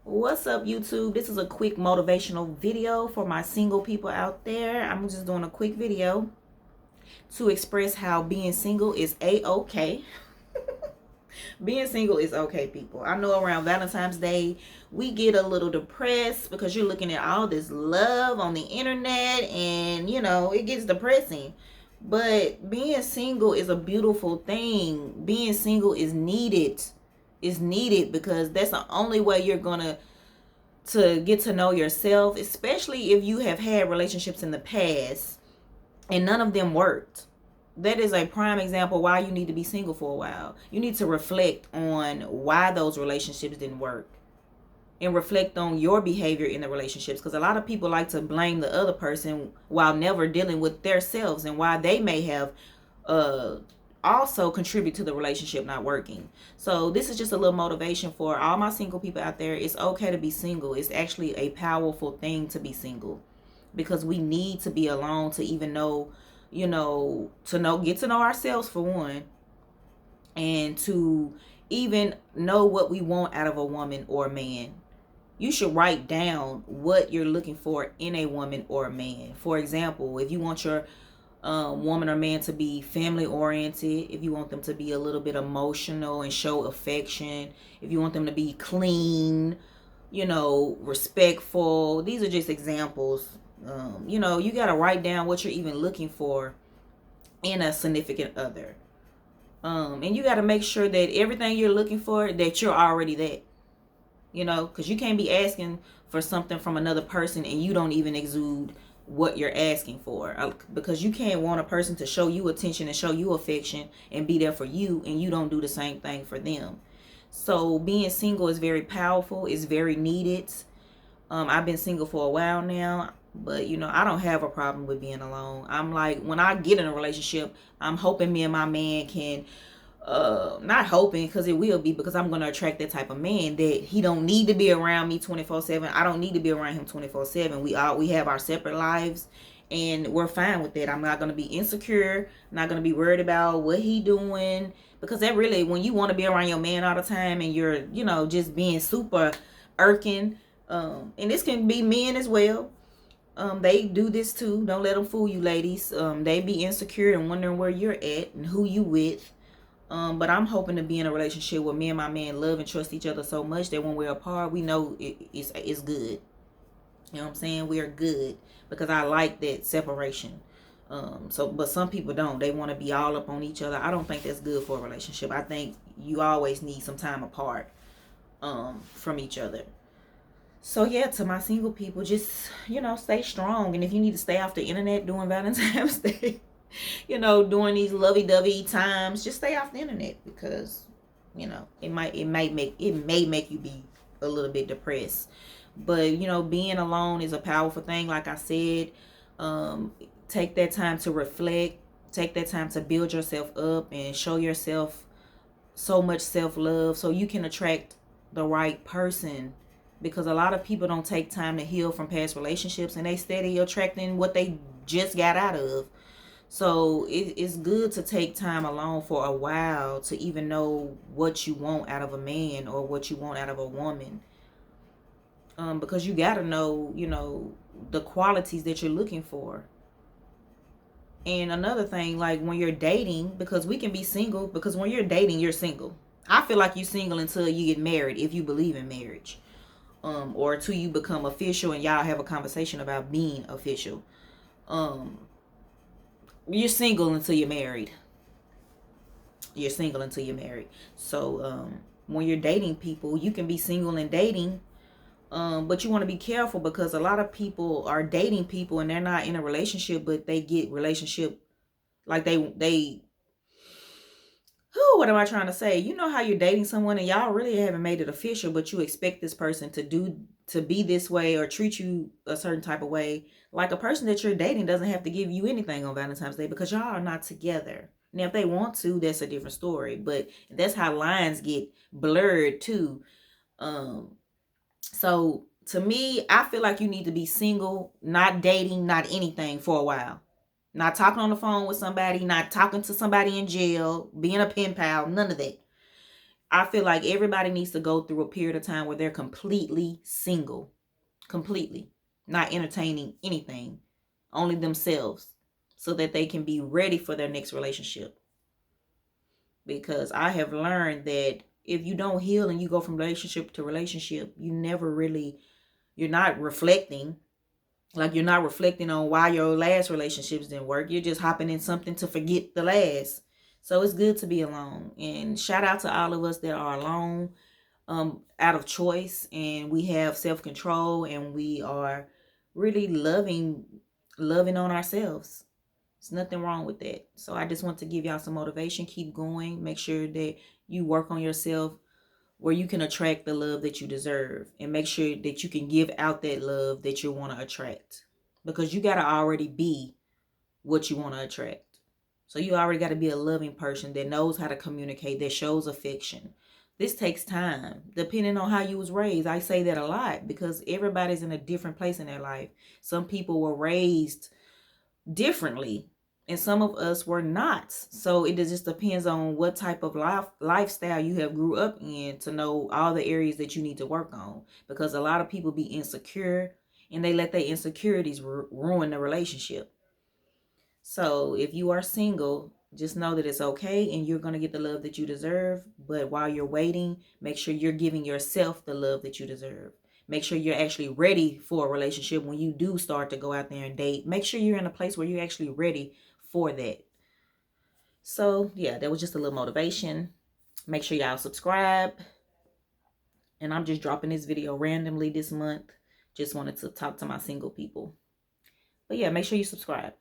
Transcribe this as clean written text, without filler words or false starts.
What's up, YouTube? This is a quick motivational video for my single people out there. I'm just doing a quick video to express how being single is a-okay. Being single is okay, people. I know around Valentine's Day, we get a little depressed because you're looking at all this love on the internet and, it gets depressing. But being single is a beautiful thing. Being single is needed. It's needed because that's the only way you're going to get to know yourself, especially if you have had relationships in the past and none of them worked. That is a prime example why you need to be single for a while. You need to reflect on why those relationships didn't work and reflect on your behavior in the relationships, because a lot of people like to blame the other person while never dealing with themselves and why they may have also contribute to the relationship not working. So this is just a little motivation for all my single people out there. It's okay to be single. It's actually a powerful thing to be single, because we need to be alone to even know, get to know ourselves for one, and to even know what we want out of a woman or a man. You should write down what you're looking for in a woman or a man. For example, if you want your woman or man to be family oriented, if you want them to be a little bit emotional and show affection, if you want them to be clean, respectful, these are just examples. You got to write down what you're even looking for in a significant other. And you got to make sure that everything you're looking for, that you're already that. Because you can't be asking for something from another person and you don't even exude what you're asking for, because you can't want a person to show you attention and show you affection and be there for you, and you don't do the same thing for them. So being single is very powerful. It's very needed. I've been single for a while now, but I don't have a problem with being alone. I'm like, when I get in a relationship, I'm hoping me and my man can not hoping, because it will be, because I'm going to attract that type of man that he don't need to be around me 24/7. I don't need to be around him 24/7. We have our separate lives, and we're fine with that. I'm not going to be insecure, not going to be worried about what he doing, because that really, when you want to be around your man all the time and you're just being super irking, and this can be men as well. They do this too. Don't let them fool you, ladies. They be insecure and wondering where you're at and who you with. But I'm hoping to be in a relationship where me and my man love and trust each other so much that when we're apart, we know it's good. You know what I'm saying? We are good, because I like that separation. But some people don't. They want to be all up on each other. I don't think that's good for a relationship. I think you always need some time apart from each other. So yeah, to my single people, just stay strong. And if you need to stay off the internet during Valentine's Day, during these lovey-dovey times, just stay off the internet, because it may make you be a little bit depressed. But being alone is a powerful thing. Like I said, take that time to reflect, take that time to build yourself up and show yourself so much self-love so you can attract the right person, because a lot of people don't take time to heal from past relationships, and they steady attracting what they just got out of. So it's good to take time alone for a while to even know what you want out of a man or what you want out of a woman. Because you got to know, the qualities that you're looking for. And another thing, like when you're dating, because we can be single, because when you're dating, you're single. I feel like you're single until you get married, if you believe in marriage. Or until you become official and y'all have a conversation about being official. You're single until you're married. You're single until you're married. So when you're dating people, you can be single and dating, but you want to be careful, because a lot of people are dating people and they're not in a relationship, but they get relationship like they what am I trying to say? You know how you're dating someone and y'all really haven't made it official, but you expect this person to be this way or treat you a certain type of way. Like, a person that you're dating doesn't have to give you anything on Valentine's Day, because y'all are not together. Now, if they want to, that's a different story. But that's how lines get blurred too. So to me, I feel like you need to be single, not dating, not anything for a while. Not talking on the phone with somebody, not talking to somebody in jail, being a pen pal, none of that. I feel like everybody needs to go through a period of time where they're completely single, completely not entertaining anything, only themselves, so that they can be ready for their next relationship. Because I have learned that if you don't heal and you go from relationship to relationship, you're not reflecting. Like, you're not reflecting on why your last relationships didn't work. You're just hopping in something to forget the last. So it's good to be alone. And shout out to all of us that are alone, out of choice, and we have self-control, and we are really loving on ourselves. There's nothing wrong with that. So I just want to give y'all some motivation. Keep going. Make sure that you work on yourself where you can attract the love that you deserve, and make sure that you can give out that love that you want to attract, because you got to already be what you want to attract. So you already got to be a loving person that knows how to communicate, that shows affection. This takes time, depending on how you was raised. I say that a lot because everybody's in a different place in their life. Some people were raised differently, and some of us were not. So it just depends on what type of lifestyle you have grew up in to know all the areas that you need to work on, because a lot of people be insecure and they let their insecurities ruin the relationship. So if you are single, just know that it's okay and you're going to get the love that you deserve. But while you're waiting, make sure you're giving yourself the love that you deserve. Make sure you're actually ready for a relationship when you do start to go out there and date. Make sure you're in a place where you're actually ready for that. So yeah, that was just a little motivation. Make sure y'all subscribe. And I'm just dropping this video randomly this month. Just wanted to talk to my single people. But yeah, make sure you subscribe.